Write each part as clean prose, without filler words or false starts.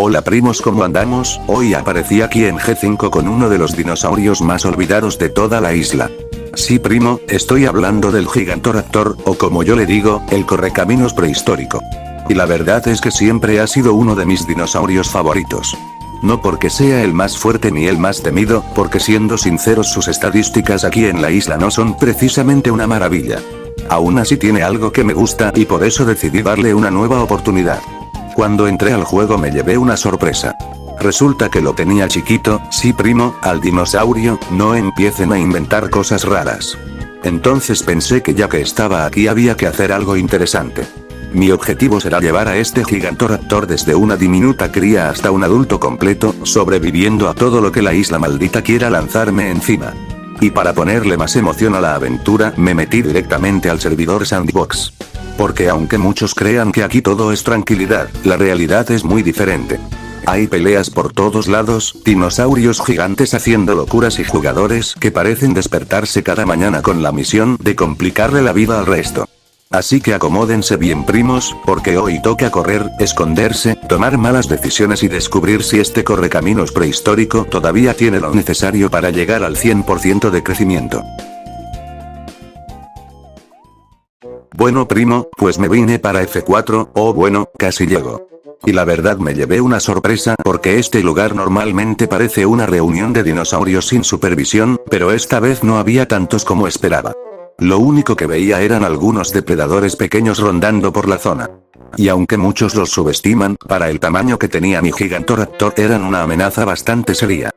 Hola primos, ¿cómo andamos? Hoy aparecí aquí en G5 con uno de los dinosaurios más olvidados de toda la isla. Sí primo, estoy hablando del Gigantoraptor, o como yo le digo, el correcaminos prehistórico. Y la verdad es que siempre ha sido uno de mis dinosaurios favoritos. No porque sea el más fuerte ni el más temido, porque siendo sinceros sus estadísticas aquí en la isla no son precisamente una maravilla. Aún así tiene algo que me gusta y por eso decidí darle una nueva oportunidad. Cuando entré al juego me llevé una sorpresa. Resulta que lo tenía chiquito, sí primo, al dinosaurio, no empiecen a inventar cosas raras. Entonces pensé que ya que estaba aquí había que hacer algo interesante. Mi objetivo será llevar a este Gigantoraptor desde una diminuta cría hasta un adulto completo, sobreviviendo a todo lo que la isla maldita quiera lanzarme encima. Y para ponerle más emoción a la aventura, me metí directamente al servidor Sandbox. Porque aunque muchos crean que aquí todo es tranquilidad, la realidad es muy diferente. Hay peleas por todos lados, dinosaurios gigantes haciendo locuras y jugadores que parecen despertarse cada mañana con la misión de complicarle la vida al resto. Así que acomódense bien primos, porque hoy toca correr, esconderse, tomar malas decisiones y descubrir si este correcaminos prehistórico todavía tiene lo necesario para llegar al 100% de crecimiento. Bueno primo, pues me vine para F4, o bueno, casi llego. Y la verdad me llevé una sorpresa porque este lugar normalmente parece una reunión de dinosaurios sin supervisión, pero esta vez no había tantos como esperaba. Lo único que veía eran algunos depredadores pequeños rondando por la zona. Y aunque muchos los subestiman, para el tamaño que tenía mi Gigantoraptor eran una amenaza bastante seria.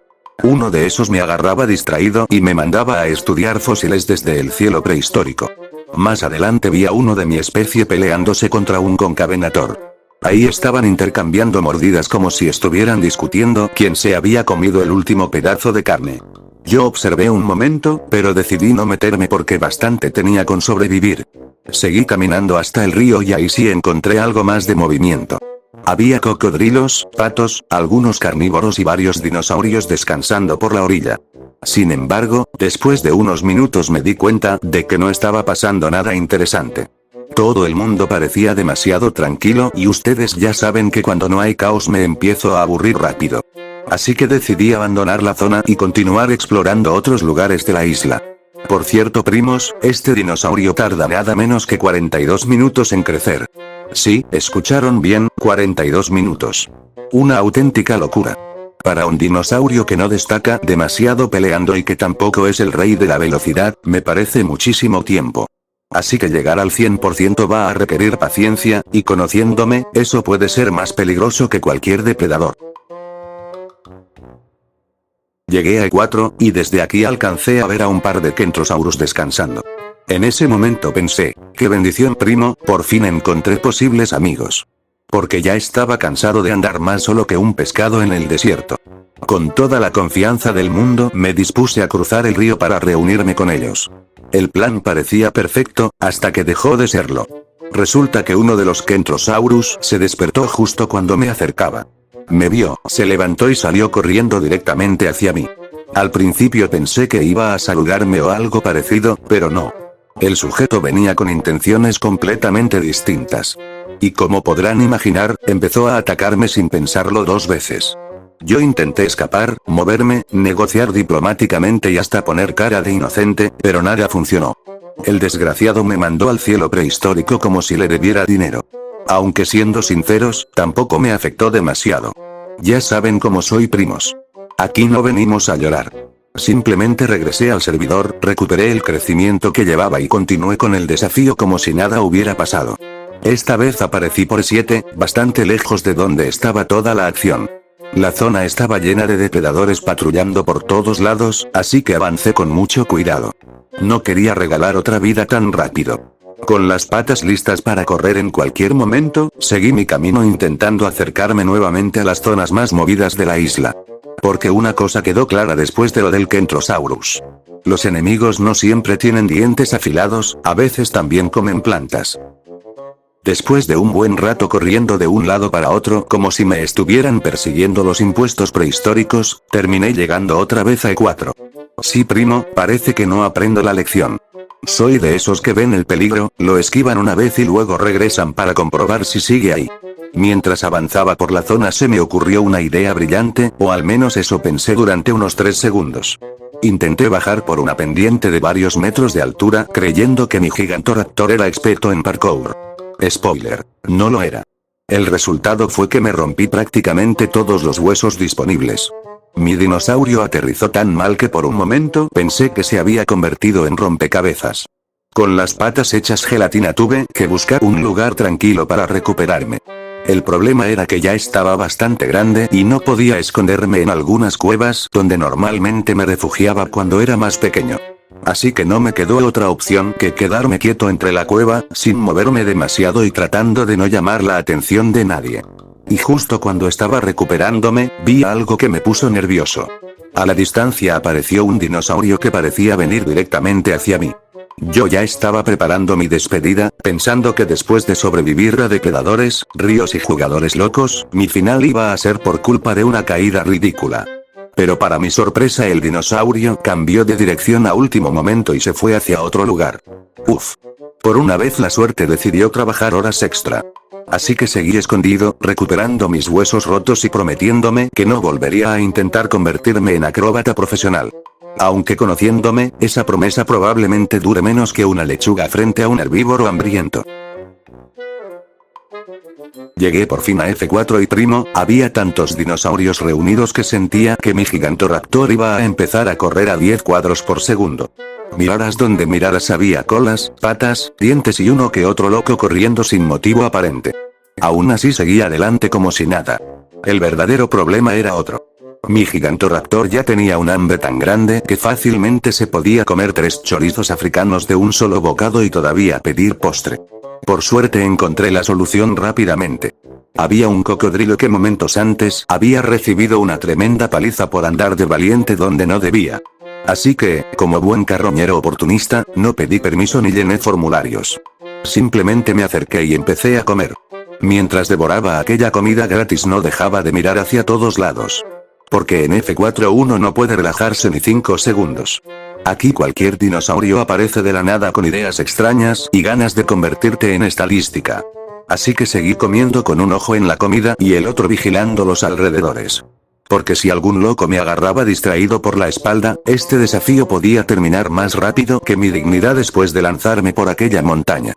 Uno de esos me agarraba distraído y me mandaba a estudiar fósiles desde el cielo prehistórico. Más adelante vi a uno de mi especie peleándose contra un concavenator. Ahí estaban intercambiando mordidas como si estuvieran discutiendo quién se había comido el último pedazo de carne. Yo observé un momento, pero decidí no meterme porque bastante tenía con sobrevivir. Seguí caminando hasta el río y ahí sí encontré algo más de movimiento. Había cocodrilos, patos, algunos carnívoros y varios dinosaurios descansando por la orilla. Sin embargo, después de unos minutos me di cuenta de que no estaba pasando nada interesante. Todo el mundo parecía demasiado tranquilo y ustedes ya saben que cuando no hay caos me empiezo a aburrir rápido. Así que decidí abandonar la zona y continuar explorando otros lugares de la isla. Por cierto primos, este dinosaurio tarda nada menos que 42 minutos en crecer. Sí, escucharon bien, 42 minutos. Una auténtica locura. Para un dinosaurio que no destaca demasiado peleando y que tampoco es el rey de la velocidad, me parece muchísimo tiempo. Así que llegar al 100% va a requerir paciencia, y conociéndome, eso puede ser más peligroso que cualquier depredador. Llegué a E4, y desde aquí alcancé a ver a un par de Kentrosaurus descansando. En ese momento pensé, qué bendición primo, por fin encontré posibles amigos. Porque ya estaba cansado de andar más solo que un pescado en el desierto. Con toda la confianza del mundo me dispuse a cruzar el río para reunirme con ellos. El plan parecía perfecto, hasta que dejó de serlo. Resulta que uno de los Kentrosaurus se despertó justo cuando me acercaba. Me vio, se levantó y salió corriendo directamente hacia mí. Al principio pensé que iba a saludarme o algo parecido, pero no. El sujeto venía con intenciones completamente distintas. Y como podrán imaginar, empezó a atacarme sin pensarlo dos veces. Yo intenté escapar, moverme, negociar diplomáticamente y hasta poner cara de inocente, pero nada funcionó. El desgraciado me mandó al cielo prehistórico como si le debiera dinero. Aunque siendo sinceros, tampoco me afectó demasiado. Ya saben cómo soy primos. Aquí no venimos a llorar. Simplemente regresé al servidor, recuperé el crecimiento que llevaba y continué con el desafío como si nada hubiera pasado. Esta vez aparecí por 7, bastante lejos de donde estaba toda la acción. La zona estaba llena de depredadores patrullando por todos lados, así que avancé con mucho cuidado. No quería regalar otra vida tan rápido. Con las patas listas para correr en cualquier momento, seguí mi camino intentando acercarme nuevamente a las zonas más movidas de la isla. Porque una cosa quedó clara después de lo del Kentrosaurus. Los enemigos no siempre tienen dientes afilados, a veces también comen plantas. Después de un buen rato corriendo de un lado para otro como si me estuvieran persiguiendo los impuestos prehistóricos, terminé llegando otra vez a E4. Sí primo, parece que no aprendo la lección. Soy de esos que ven el peligro, lo esquivan una vez y luego regresan para comprobar si sigue ahí. Mientras avanzaba por la zona se me ocurrió una idea brillante, o al menos eso pensé durante unos 3 segundos. Intenté bajar por una pendiente de varios metros de altura creyendo que mi Gigantoraptor era experto en parkour. Spoiler, no lo era. El resultado fue que me rompí prácticamente todos los huesos disponibles. Mi dinosaurio aterrizó tan mal que por un momento pensé que se había convertido en rompecabezas. Con las patas hechas gelatina tuve que buscar un lugar tranquilo para recuperarme. El problema era que ya estaba bastante grande y no podía esconderme en algunas cuevas donde normalmente me refugiaba cuando era más pequeño. Así que no me quedó otra opción que quedarme quieto entre la cueva, sin moverme demasiado y tratando de no llamar la atención de nadie. Y justo cuando estaba recuperándome, vi algo que me puso nervioso. A la distancia apareció un dinosaurio que parecía venir directamente hacia mí. Yo ya estaba preparando mi despedida, pensando que después de sobrevivir a depredadores, ríos y jugadores locos, mi final iba a ser por culpa de una caída ridícula. Pero para mi sorpresa el dinosaurio cambió de dirección a último momento y se fue hacia otro lugar. Uf. Por una vez la suerte decidió trabajar horas extra. Así que seguí escondido, recuperando mis huesos rotos y prometiéndome que no volvería a intentar convertirme en acróbata profesional. Aunque conociéndome, esa promesa probablemente dure menos que una lechuga frente a un herbívoro hambriento. Llegué por fin a F4 y primo, había tantos dinosaurios reunidos que sentía que mi Gigantoraptor iba a empezar a correr a 10 cuadros por segundo. Miraras donde miraras había colas, patas, dientes y uno que otro loco corriendo sin motivo aparente. Aún así seguía adelante como si nada. El verdadero problema era otro. Mi Gigantoraptor ya tenía un hambre tan grande que fácilmente se podía comer 3 chorizos africanos de un solo bocado y todavía pedir postre. Por suerte encontré la solución rápidamente. Había un cocodrilo que momentos antes había recibido una tremenda paliza por andar de valiente donde no debía. Así que, como buen carroñero oportunista, no pedí permiso ni llené formularios. Simplemente me acerqué y empecé a comer. Mientras devoraba aquella comida gratis no dejaba de mirar hacia todos lados. Porque en F4 uno no puede relajarse ni 5 segundos. Aquí cualquier dinosaurio aparece de la nada con ideas extrañas y ganas de convertirte en estadística. Así que seguí comiendo con un ojo en la comida y el otro vigilando los alrededores. Porque si algún loco me agarraba distraído por la espalda, este desafío podía terminar más rápido que mi dignidad después de lanzarme por aquella montaña.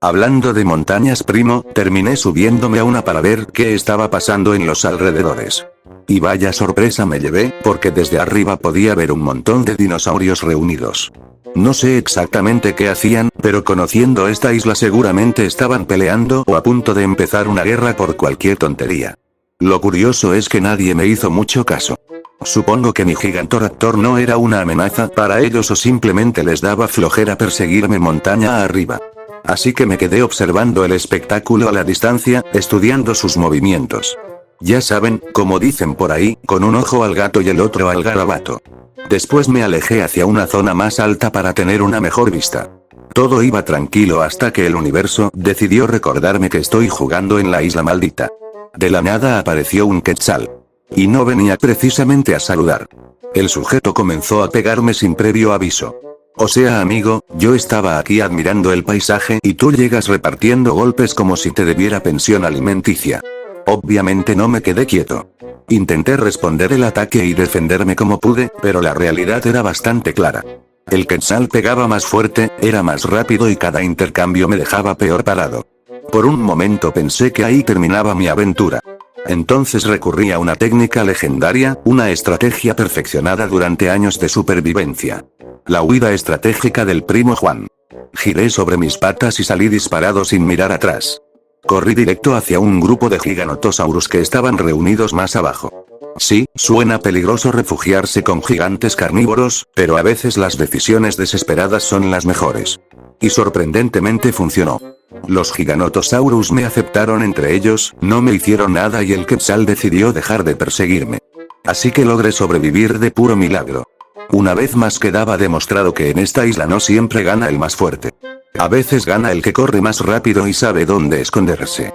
Hablando de montañas primo, terminé subiéndome a una para ver qué estaba pasando en los alrededores. Y vaya sorpresa me llevé, porque desde arriba podía ver un montón de dinosaurios reunidos. No sé exactamente qué hacían, pero conociendo esta isla seguramente estaban peleando o a punto de empezar una guerra por cualquier tontería. Lo curioso es que nadie me hizo mucho caso. Supongo que mi Gigantoraptor no era una amenaza para ellos o simplemente les daba flojera perseguirme montaña arriba. Así que me quedé observando el espectáculo a la distancia, estudiando sus movimientos. Ya saben, como dicen por ahí, con un ojo al gato y el otro al garabato. Después me alejé hacia una zona más alta para tener una mejor vista. Todo iba tranquilo hasta que el universo decidió recordarme que estoy jugando en la isla maldita. De la nada apareció un quetzal. Y no venía precisamente a saludar. El sujeto comenzó a pegarme sin previo aviso. O sea amigo, yo estaba aquí admirando el paisaje y tú llegas repartiendo golpes como si te debiera pensión alimenticia. Obviamente no me quedé quieto. Intenté responder el ataque y defenderme como pude, pero la realidad era bastante clara. El quetzal pegaba más fuerte, era más rápido y cada intercambio me dejaba peor parado. Por un momento pensé que ahí terminaba mi aventura. Entonces recurrí a una técnica legendaria, una estrategia perfeccionada durante años de supervivencia. La huida estratégica del primo Juan. Giré sobre mis patas y salí disparado sin mirar atrás. Corrí directo hacia un grupo de Giganotosaurus que estaban reunidos más abajo. Sí, suena peligroso refugiarse con gigantes carnívoros, pero a veces las decisiones desesperadas son las mejores. Y sorprendentemente funcionó. Los Giganotosaurus me aceptaron entre ellos, no me hicieron nada y el quetzal decidió dejar de perseguirme. Así que logré sobrevivir de puro milagro. Una vez más quedaba demostrado que en esta isla no siempre gana el más fuerte. A veces gana el que corre más rápido y sabe dónde esconderse.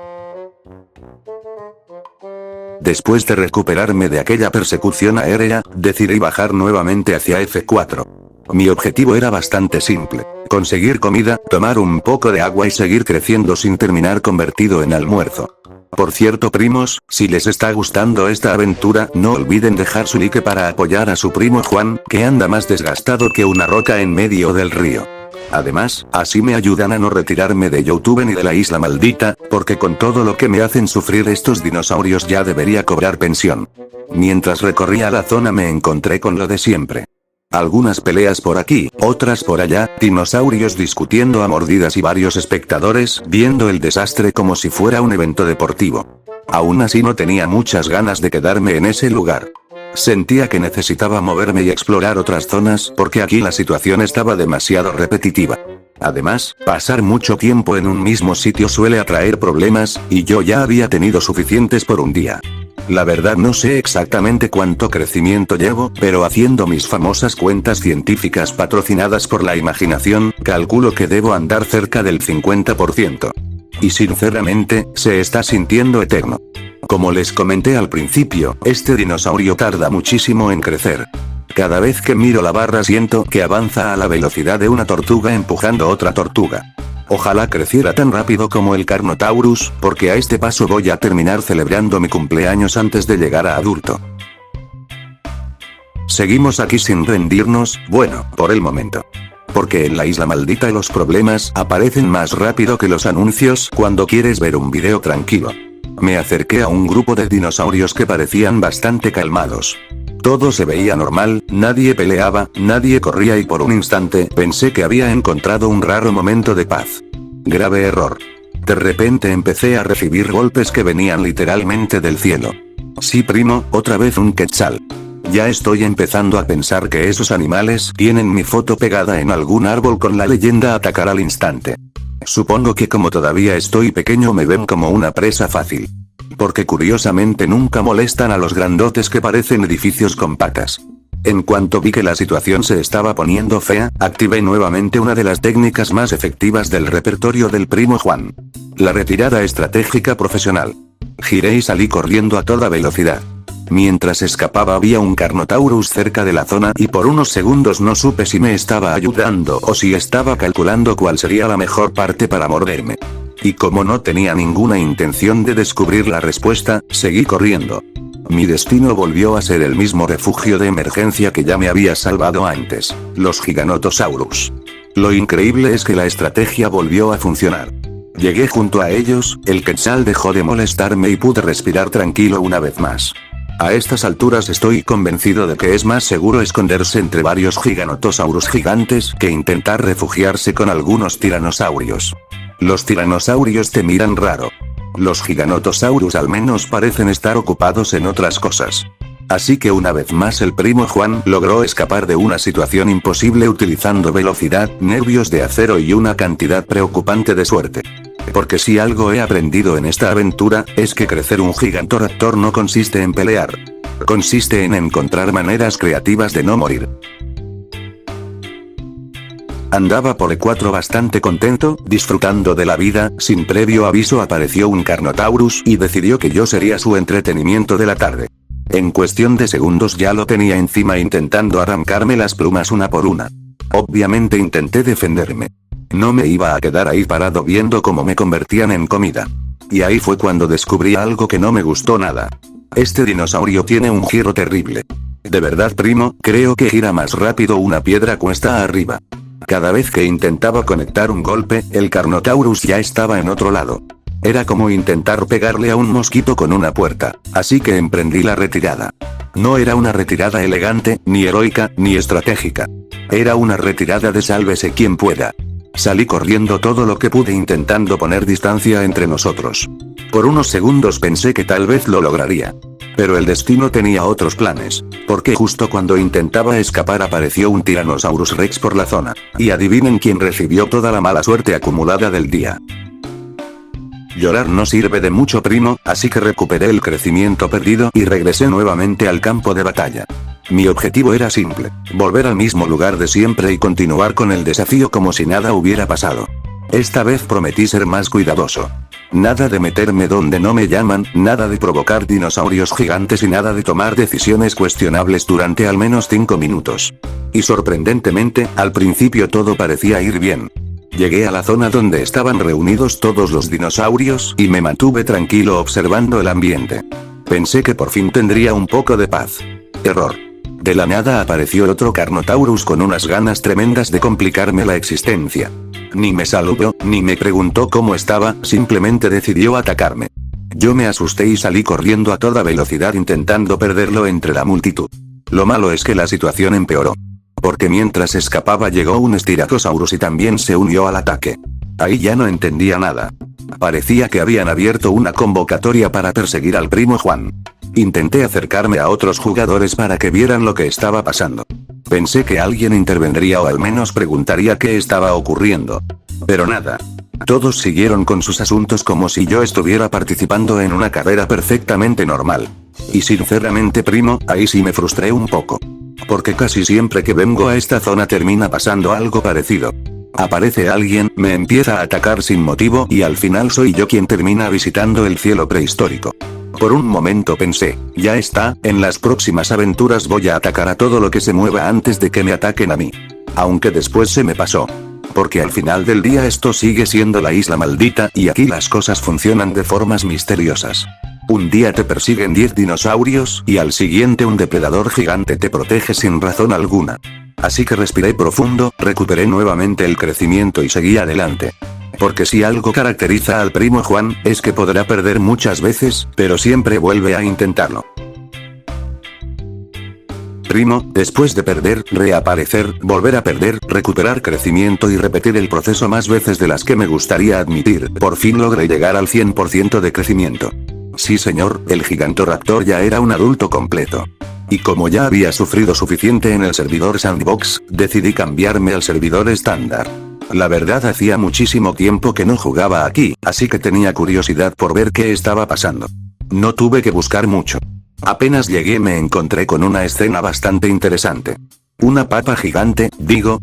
Después de recuperarme de aquella persecución aérea, decidí bajar nuevamente hacia F4. Mi objetivo era bastante simple. conseguir comida, tomar un poco de agua y seguir creciendo sin terminar convertido en almuerzo. Por cierto primos, si les está gustando esta aventura, no olviden dejar su like para apoyar a su primo Juan, que anda más desgastado que una roca en medio del río. Además, así me ayudan a no retirarme de YouTube ni de la isla maldita, porque con todo lo que me hacen sufrir estos dinosaurios ya debería cobrar pensión. Mientras recorría la zona me encontré con lo de siempre. Algunas peleas por aquí, otras por allá, dinosaurios discutiendo a mordidas y varios espectadores viendo el desastre como si fuera un evento deportivo. Aún así no tenía muchas ganas de quedarme en ese lugar. Sentía que necesitaba moverme y explorar otras zonas porque aquí la situación estaba demasiado repetitiva. Además, pasar mucho tiempo en un mismo sitio suele atraer problemas, y yo ya había tenido suficientes por un día. La verdad no sé exactamente cuánto crecimiento llevo, pero haciendo mis famosas cuentas científicas patrocinadas por la imaginación, calculo que debo andar cerca del 50%. Y sinceramente, se está sintiendo eterno. Como les comenté al principio, este dinosaurio tarda muchísimo en crecer. Cada vez que miro la barra siento que avanza a la velocidad de una tortuga empujando otra tortuga. Ojalá creciera tan rápido como el Carnotaurus, porque a este paso voy a terminar celebrando mi cumpleaños antes de llegar a adulto. Seguimos aquí sin rendirnos, bueno, por el momento. Porque en la isla maldita los problemas aparecen más rápido que los anuncios cuando quieres ver un video tranquilo. Me acerqué a un grupo de dinosaurios que parecían bastante calmados. Todo se veía normal, nadie peleaba, nadie corría y por un instante pensé que había encontrado un raro momento de paz. Grave error. De repente empecé a recibir golpes que venían literalmente del cielo. Sí primo, otra vez un quetzal. Ya estoy empezando a pensar que esos animales tienen mi foto pegada en algún árbol con la leyenda atacar al instante. Supongo que como todavía estoy pequeño me ven como una presa fácil. Porque curiosamente nunca molestan a los grandotes que parecen edificios con patas. En cuanto vi que la situación se estaba poniendo fea, activé nuevamente una de las técnicas más efectivas del repertorio del primo Juan. La retirada estratégica profesional. Giré y salí corriendo a toda velocidad. Mientras escapaba había un Carnotaurus cerca de la zona y por unos segundos no supe si me estaba ayudando o si estaba calculando cuál sería la mejor parte para morderme. Y como no tenía ninguna intención de descubrir la respuesta, seguí corriendo. Mi destino volvió a ser el mismo refugio de emergencia que ya me había salvado antes, los Giganotosaurus. Lo increíble es que la estrategia volvió a funcionar. Llegué junto a ellos, el quetzal dejó de molestarme y pude respirar tranquilo una vez más. A estas alturas estoy convencido de que es más seguro esconderse entre varios Giganotosaurus gigantes que intentar refugiarse con algunos tiranosaurios. Los tiranosaurios te miran raro. Los Giganotosaurus al menos parecen estar ocupados en otras cosas. Así que una vez más el primo Juan logró escapar de una situación imposible utilizando velocidad, nervios de acero y una cantidad preocupante de suerte. Porque si algo he aprendido en esta aventura, es que crecer un Gigantoraptor no consiste en pelear. Consiste en encontrar maneras creativas de no morir. Andaba por E4 bastante contento, disfrutando de la vida, sin previo aviso apareció un Carnotaurus y decidió que yo sería su entretenimiento de la tarde. En cuestión de segundos ya lo tenía encima intentando arrancarme las plumas una por una. Obviamente intenté defenderme. No me iba a quedar ahí parado viendo cómo me convertían en comida. Y ahí fue cuando descubrí algo que no me gustó nada. Este dinosaurio tiene un giro terrible. De verdad primo, creo que gira más rápido una piedra cuesta arriba. Cada vez que intentaba conectar un golpe, el Carnotaurus ya estaba en otro lado. Era como intentar pegarle a un mosquito con una puerta, así que emprendí la retirada. No era una retirada elegante, ni heroica, ni estratégica. Era una retirada de sálvese quien pueda. Salí corriendo todo lo que pude intentando poner distancia entre nosotros. Por unos segundos pensé que tal vez lo lograría. Pero el destino tenía otros planes, porque justo cuando intentaba escapar apareció un Tyrannosaurus Rex por la zona. Y adivinen quién recibió toda la mala suerte acumulada del día. Llorar no sirve de mucho primo, así que recuperé el crecimiento perdido y regresé nuevamente al campo de batalla. Mi objetivo era simple, volver al mismo lugar de siempre y continuar con el desafío como si nada hubiera pasado. Esta vez prometí ser más cuidadoso. Nada de meterme donde no me llaman, nada de provocar dinosaurios gigantes y nada de tomar decisiones cuestionables durante al menos 5 minutos. Y sorprendentemente, al principio todo parecía ir bien. Llegué a la zona donde estaban reunidos todos los dinosaurios y me mantuve tranquilo observando el ambiente. Pensé que por fin tendría un poco de paz. Error. De la nada apareció otro Carnotaurus con unas ganas tremendas de complicarme la existencia. Ni me saludó, ni me preguntó cómo estaba, simplemente decidió atacarme. Yo me asusté y salí corriendo a toda velocidad intentando perderlo entre la multitud. Lo malo es que la situación empeoró. Porque mientras escapaba llegó un Styracosaurus y también se unió al ataque. Ahí ya no entendía nada. Parecía que habían abierto una convocatoria para perseguir al primo Juan. Intenté acercarme a otros jugadores para que vieran lo que estaba pasando. Pensé que alguien intervendría o al menos preguntaría qué estaba ocurriendo. Pero nada. Todos siguieron con sus asuntos como si yo estuviera participando en una carrera perfectamente normal. Y sinceramente, primo, ahí sí me frustré un poco. Porque casi siempre que vengo a esta zona termina pasando algo parecido. Aparece alguien, me empieza a atacar sin motivo y al final soy yo quien termina visitando el cielo prehistórico. Por un momento pensé, ya está, en las próximas aventuras voy a atacar a todo lo que se mueva antes de que me ataquen a mí. Aunque después se me pasó. Porque al final del día esto sigue siendo la isla maldita y aquí las cosas funcionan de formas misteriosas. Un día te persiguen 10 dinosaurios y al siguiente un depredador gigante te protege sin razón alguna. Así que respiré profundo, recuperé nuevamente el crecimiento y seguí adelante. Porque si algo caracteriza al primo Juan, es que podrá perder muchas veces, pero siempre vuelve a intentarlo. Primo, después de perder, reaparecer, volver a perder, recuperar crecimiento y repetir el proceso más veces de las que me gustaría admitir, por fin logré llegar al 100% de crecimiento. Sí señor, el Gigantoraptor ya era un adulto completo. Y como ya había sufrido suficiente en el servidor Sandbox, decidí cambiarme al servidor estándar. La verdad hacía muchísimo tiempo que no jugaba aquí, así que tenía curiosidad por ver qué estaba pasando. No tuve que buscar mucho. Apenas llegué me encontré con una escena bastante interesante. Una papa gigante,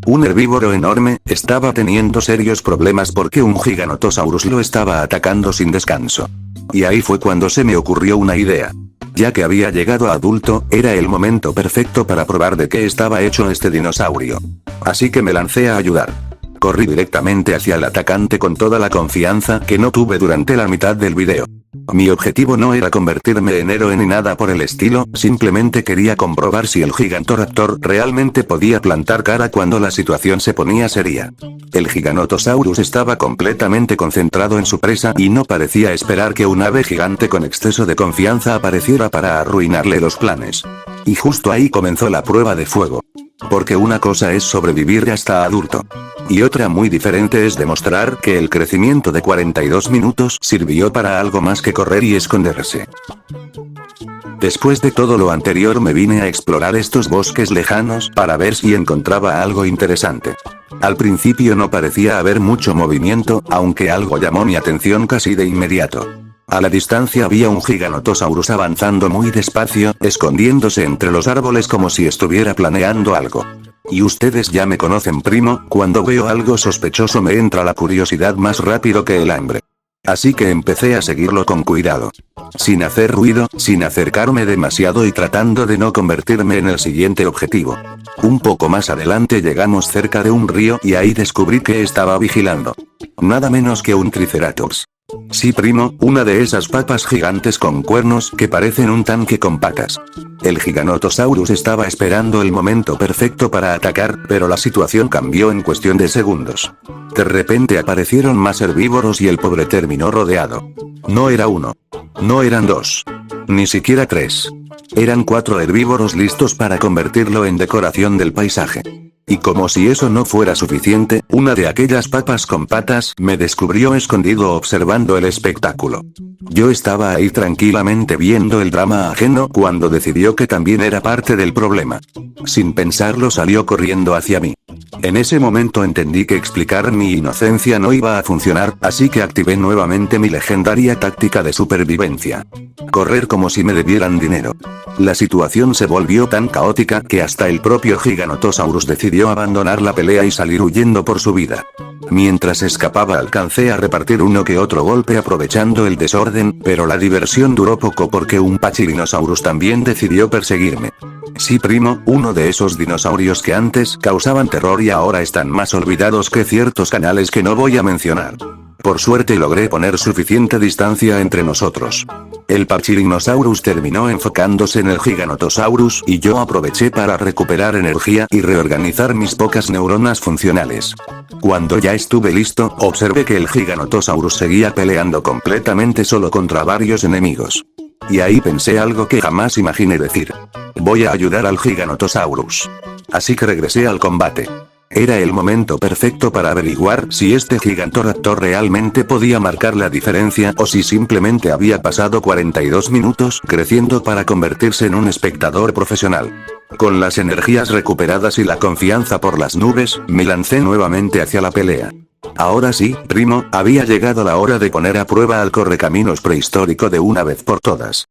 un herbívoro enorme, estaba teniendo serios problemas porque un Giganotosaurus lo estaba atacando sin descanso. Y ahí fue cuando se me ocurrió una idea. Ya que había llegado a adulto, era el momento perfecto para probar de qué estaba hecho este dinosaurio. Así que me lancé a ayudar. Corrí directamente hacia el atacante con toda la confianza que no tuve durante la mitad del video. Mi objetivo no era convertirme en héroe ni nada por el estilo, simplemente quería comprobar si el Gigantoraptor realmente podía plantar cara cuando la situación se ponía seria. El Giganotosaurus estaba completamente concentrado en su presa y no parecía esperar que un ave gigante con exceso de confianza apareciera para arruinarle los planes. Y justo ahí comenzó la prueba de fuego. Porque una cosa es sobrevivir hasta adulto. Y otra muy diferente es demostrar que el crecimiento de 42 minutos sirvió para algo más que correr y esconderse. Después de todo lo anterior me vine a explorar estos bosques lejanos para ver si encontraba algo interesante. Al principio no parecía haber mucho movimiento, aunque algo llamó mi atención casi de inmediato. A la distancia había un Giganotosaurus avanzando muy despacio, escondiéndose entre los árboles como si estuviera planeando algo. Y ustedes ya me conocen, primo, cuando veo algo sospechoso me entra la curiosidad más rápido que el hambre. Así que empecé a seguirlo con cuidado. Sin hacer ruido, sin acercarme demasiado y tratando de no convertirme en el siguiente objetivo. Un poco más adelante llegamos cerca de un río y ahí descubrí que estaba vigilando. Nada menos que un Triceratops. Sí, primo, una de esas papas gigantes con cuernos que parecen un tanque con patas. El Giganotosaurus estaba esperando el momento perfecto para atacar, pero la situación cambió en cuestión de segundos. De repente aparecieron más herbívoros y el pobre terminó rodeado. No era uno. No eran dos. Ni siquiera tres. Eran 4 herbívoros listos para convertirlo en decoración del paisaje. Y como si eso no fuera suficiente, una de aquellas papas con patas me descubrió escondido observando el espectáculo. Yo estaba ahí tranquilamente viendo el drama ajeno cuando decidió que también era parte del problema. Sin pensarlo salió corriendo hacia mí. En ese momento entendí que explicar mi inocencia no iba a funcionar, así que activé nuevamente mi legendaria táctica de supervivencia. correr como si me debieran dinero. La situación se volvió tan caótica que hasta el propio Giganotosaurus decidió abandonar la pelea y salir huyendo por su vida. Mientras escapaba alcancé a repartir uno que otro golpe aprovechando el desorden, pero la diversión duró poco porque un Pachyrhinosaurus también decidió perseguirme. Sí, primo, uno de esos dinosaurios que antes causaban terror y ahora están más olvidados que ciertos canales que no voy a mencionar. Por suerte logré poner suficiente distancia entre nosotros. El Pachyrhinosaurus terminó enfocándose en el Giganotosaurus y yo aproveché para recuperar energía y reorganizar mis pocas neuronas funcionales. Cuando ya estuve listo, observé que el Giganotosaurus seguía peleando completamente solo contra varios enemigos. Y ahí pensé algo que jamás imaginé decir. Voy a ayudar al Giganotosaurus. Así que regresé al combate. Era el momento perfecto para averiguar si este Gigantoraptor realmente podía marcar la diferencia o si simplemente había pasado 42 minutos creciendo para convertirse en un espectador profesional. Con las energías recuperadas y la confianza por las nubes, me lancé nuevamente hacia la pelea. Ahora sí, primo, había llegado la hora de poner a prueba al correcaminos prehistórico de una vez por todas.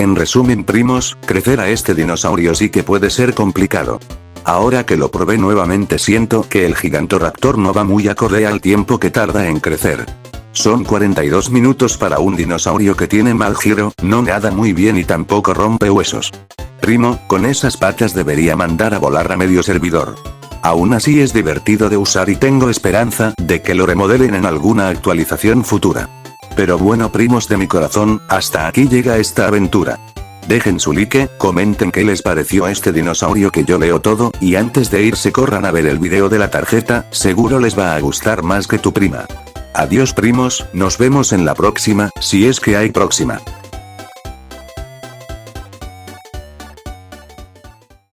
En resumen, primos, crecer a este dinosaurio sí que puede ser complicado. Ahora que lo probé nuevamente siento que el Gigantoraptor no va muy acorde al tiempo que tarda en crecer. Son 42 minutos para un dinosaurio que tiene mal giro, no nada muy bien y tampoco rompe huesos. Primo, con esas patas debería mandar a volar a medio servidor. Aún así es divertido de usar y tengo esperanza de que lo remodelen en alguna actualización futura. Pero bueno, primos de mi corazón, hasta aquí llega esta aventura. Dejen su like, comenten qué les pareció este dinosaurio que yo leo todo, y antes de irse corran a ver el video de la tarjeta, seguro les va a gustar más que tu prima. Adiós primos, nos vemos en la próxima, si es que hay próxima.